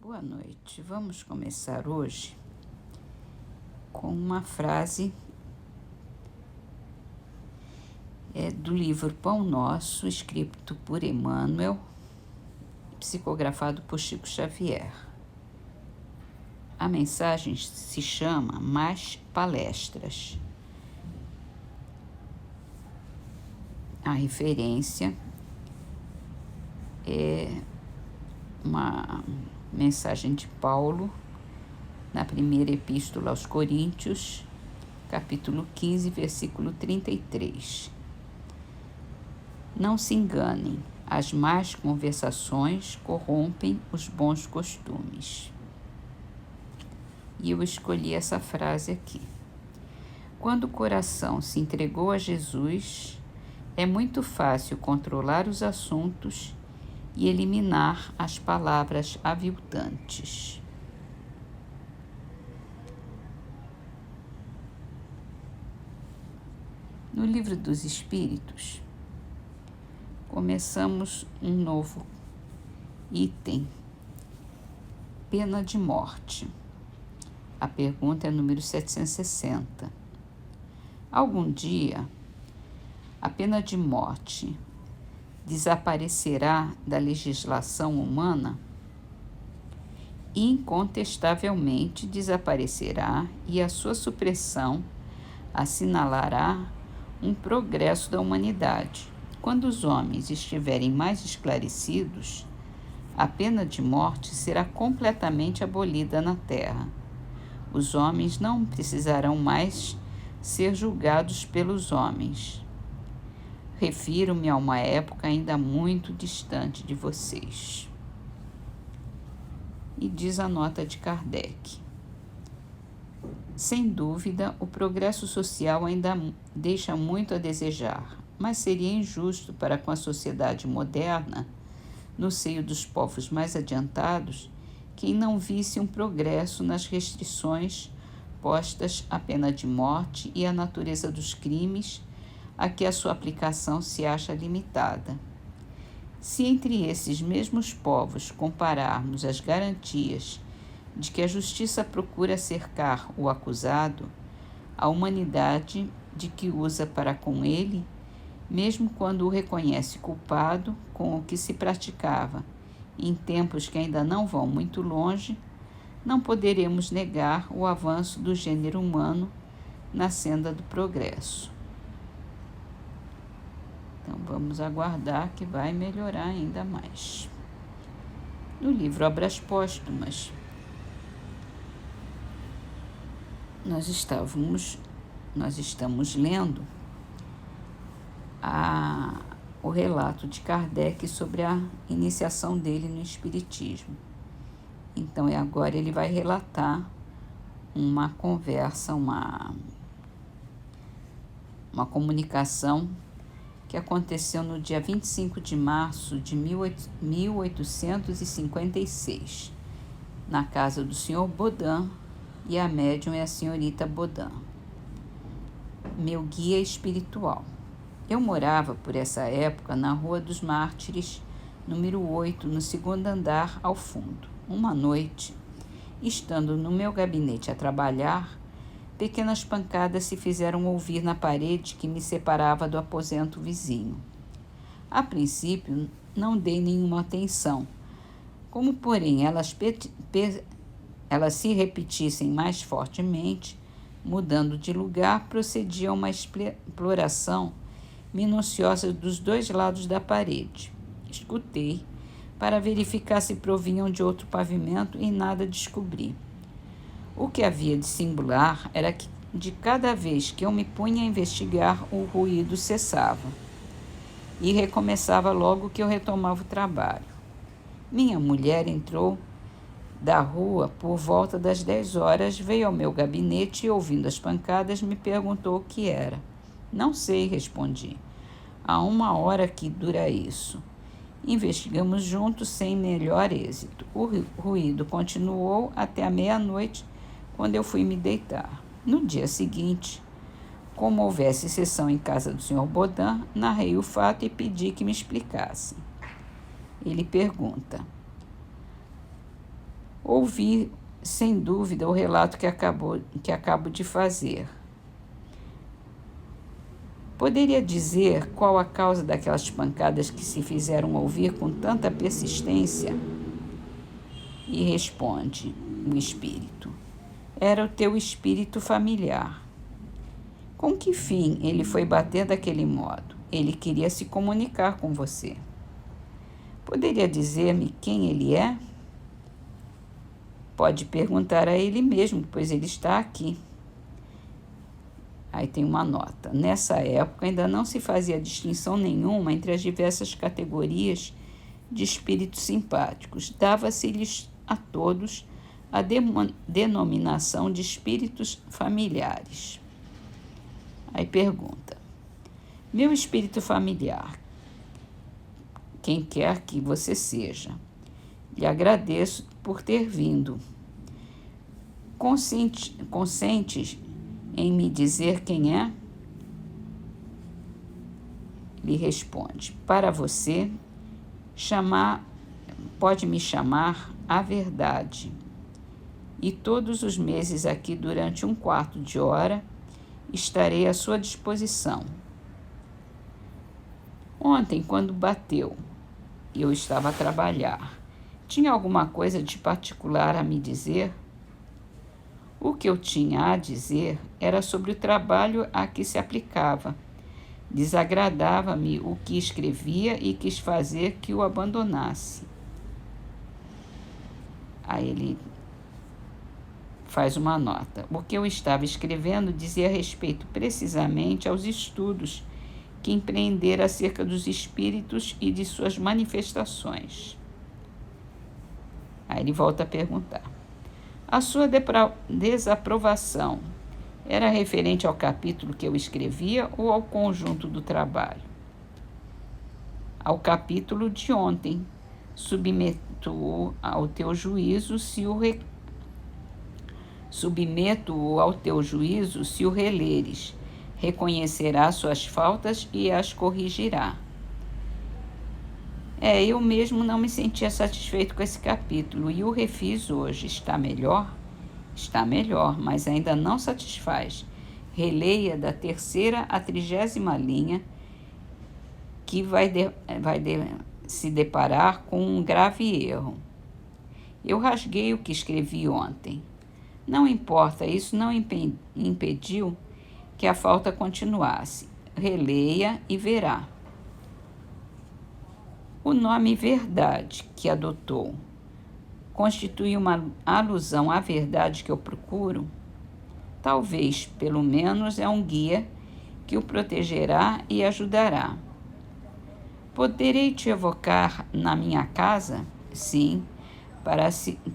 Boa noite. Vamos começar hoje com uma frase do livro Pão Nosso, escrito por Emmanuel, psicografado por Chico Xavier. A mensagem se chama Mais Palestras. A referência é uma mensagem de Paulo, na primeira epístola aos Coríntios, capítulo 15, versículo 33. Não se enganem, as más conversações corrompem os bons costumes. E eu escolhi essa frase aqui. Quando o coração se entregou a Jesus, é muito fácil controlar os assuntos e eliminar as palavras aviltantes. No Livro dos Espíritos, começamos um novo item, pena de morte. A pergunta é número 760. Algum dia, a pena de morte desaparecerá da legislação humana? Incontestavelmente desaparecerá, e a sua supressão assinalará um progresso da humanidade. Quando os homens estiverem mais esclarecidos, a pena de morte será completamente abolida na Terra. Os homens não precisarão mais ser julgados pelos homens. Refiro-me a uma época ainda muito distante de vocês. E diz a nota de Kardec. Sem dúvida, o progresso social ainda deixa muito a desejar, mas seria injusto para com a sociedade moderna, no seio dos povos mais adiantados, quem não visse um progresso nas restrições postas à pena de morte e à natureza dos crimes a que a sua aplicação se acha limitada. Se entre esses mesmos povos compararmos as garantias de que a justiça procura cercar o acusado, a humanidade de que usa para com ele, mesmo quando o reconhece culpado, com o que se praticava em tempos que ainda não vão muito longe, não poderemos negar o avanço do gênero humano na senda do progresso. Então, vamos aguardar que vai melhorar ainda mais. No livro Obras Póstumas, nós estamos lendo o relato de Kardec sobre a iniciação dele no Espiritismo. Então, agora ele vai relatar uma conversa, uma comunicação que aconteceu no dia 25 de março de 1856, na casa do Sr. Bodin, e a médium é a senhorita Bodin. Meu guia espiritual. Eu morava, por essa época, na Rua dos Mártires, número 8, no segundo andar ao fundo. Uma noite, estando no meu gabinete a trabalhar, pequenas pancadas se fizeram ouvir na parede que me separava do aposento vizinho. A princípio, não dei nenhuma atenção. Como, porém, elas se repetissem mais fortemente, mudando de lugar, procedi a uma exploração minuciosa dos dois lados da parede. Escutei para verificar se provinham de outro pavimento e nada descobri. O que havia de singular era que, de cada vez que eu me punha a investigar, o ruído cessava e recomeçava logo que eu retomava o trabalho. Minha mulher entrou da rua por volta das 10 horas, veio ao meu gabinete e, ouvindo as pancadas, me perguntou o que era. Não sei, respondi. Há 1 hora que dura isso. Investigamos juntos sem melhor êxito. O ruído continuou até a meia-noite, quando eu fui me deitar. No dia seguinte, como houvesse sessão em casa do Sr. Bodin, narrei o fato e pedi que me explicasse. Ele pergunta: Ouvi, sem dúvida, o relato que acabo de fazer. Poderia dizer qual a causa daquelas pancadas que se fizeram ouvir com tanta persistência? E responde o espírito: era o teu espírito familiar. Com que fim ele foi bater daquele modo? Ele queria se comunicar com você. Poderia dizer-me quem ele é? Pode perguntar a ele mesmo, pois ele está aqui. Aí tem uma nota. Nessa época ainda não se fazia distinção nenhuma entre as diversas categorias de espíritos simpáticos. Dava-se-lhes a todos a denominação de espíritos familiares. Aí pergunta: meu espírito familiar, quem quer que você seja, lhe agradeço por ter vindo. Consentes em me dizer quem é? Lhe responde: para você, pode me chamar a verdade. E todos os meses aqui, durante 1/4 de hora, estarei à sua disposição. Ontem, quando bateu, eu estava a trabalhar. Tinha alguma coisa de particular a me dizer? O que eu tinha a dizer era sobre o trabalho a que se aplicava. Desagradava-me o que escrevia e quis fazer que o abandonasse. Aí ele faz uma nota. O que eu estava escrevendo dizia respeito precisamente aos estudos que empreendera acerca dos espíritos e de suas manifestações. Aí ele volta a perguntar: a sua desaprovação era referente ao capítulo que eu escrevia ou ao conjunto do trabalho? Ao capítulo de ontem. Submeto-o ao teu juízo se o releres. Reconhecerá suas faltas e as corrigirá. Eu mesmo não me sentia satisfeito com esse capítulo e o refiz hoje. Está melhor? Está melhor, mas ainda não satisfaz. Releia da 3ª à 30ª linha, que vai se deparar com um grave erro. Eu rasguei o que escrevi ontem. Não importa, isso não impediu que a falta continuasse. Releia e verá. O nome verdade que adotou constitui uma alusão à verdade que eu procuro? Talvez, pelo menos, é um guia que o protegerá e ajudará. Poderei te evocar na minha casa? Sim, para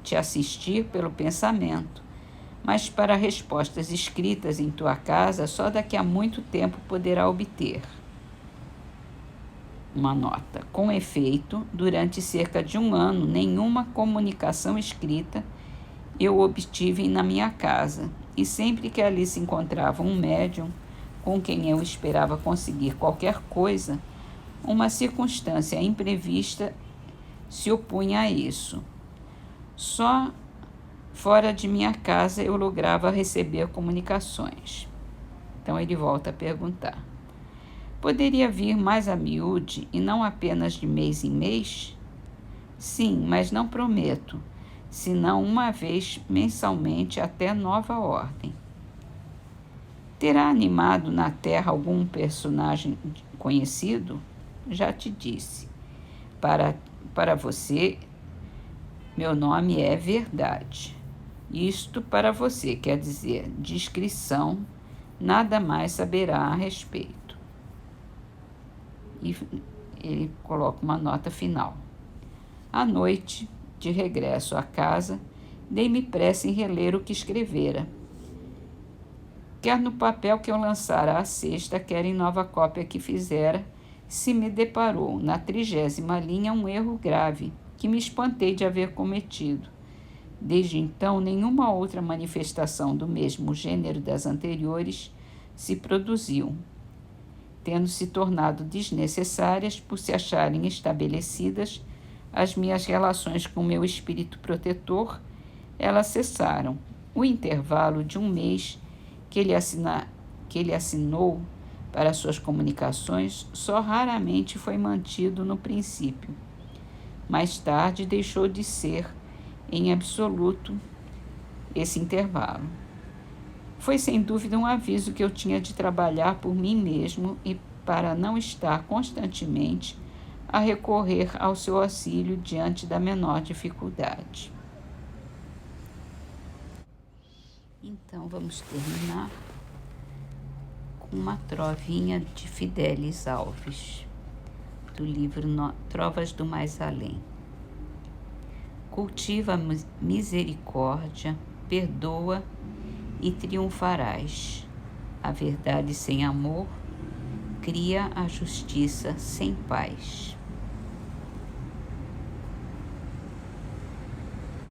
te assistir pelo pensamento, mas para respostas escritas em tua casa só daqui a muito tempo poderá obter. Uma nota. Com efeito, durante cerca de 1 ano, nenhuma comunicação escrita eu obtive na minha casa, e sempre que ali se encontrava um médium com quem eu esperava conseguir qualquer coisa, uma circunstância imprevista se opunha a isso. Só fora de minha casa eu lograva receber comunicações. Então ele volta a perguntar: poderia vir mais a miúde e não apenas de mês em mês? Sim, mas não prometo, senão uma vez mensalmente até nova ordem. Terá animado na Terra algum personagem conhecido? Já te disse. Para você, meu nome é Verdade. Isto para você quer dizer discrição, nada mais saberá a respeito. E ele coloca uma nota final. À noite, de regresso à casa, dei-me pressa em reler o que escrevera. Quer no papel que eu lançara à sexta, quer em nova cópia que fizera, se me deparou, na 30ª linha, um erro grave, que me espantei de haver cometido. Desde então, nenhuma outra manifestação do mesmo gênero das anteriores se produziu, tendo se tornado desnecessárias por se acharem estabelecidas as minhas relações com meu espírito protetor elas cessaram. O intervalo de um mês que ele assinou para suas comunicações só raramente foi mantido no princípio. Mais tarde deixou de ser, em absoluto, esse intervalo. Foi sem dúvida um aviso que eu tinha de trabalhar por mim mesmo e para não estar constantemente a recorrer ao seu auxílio diante da menor dificuldade. Então vamos terminar com uma trovinha de Fidelis Alves, do livro Trovas do Mais Além. Cultiva a misericórdia, perdoa e triunfarás. A verdade sem amor cria a justiça sem paz.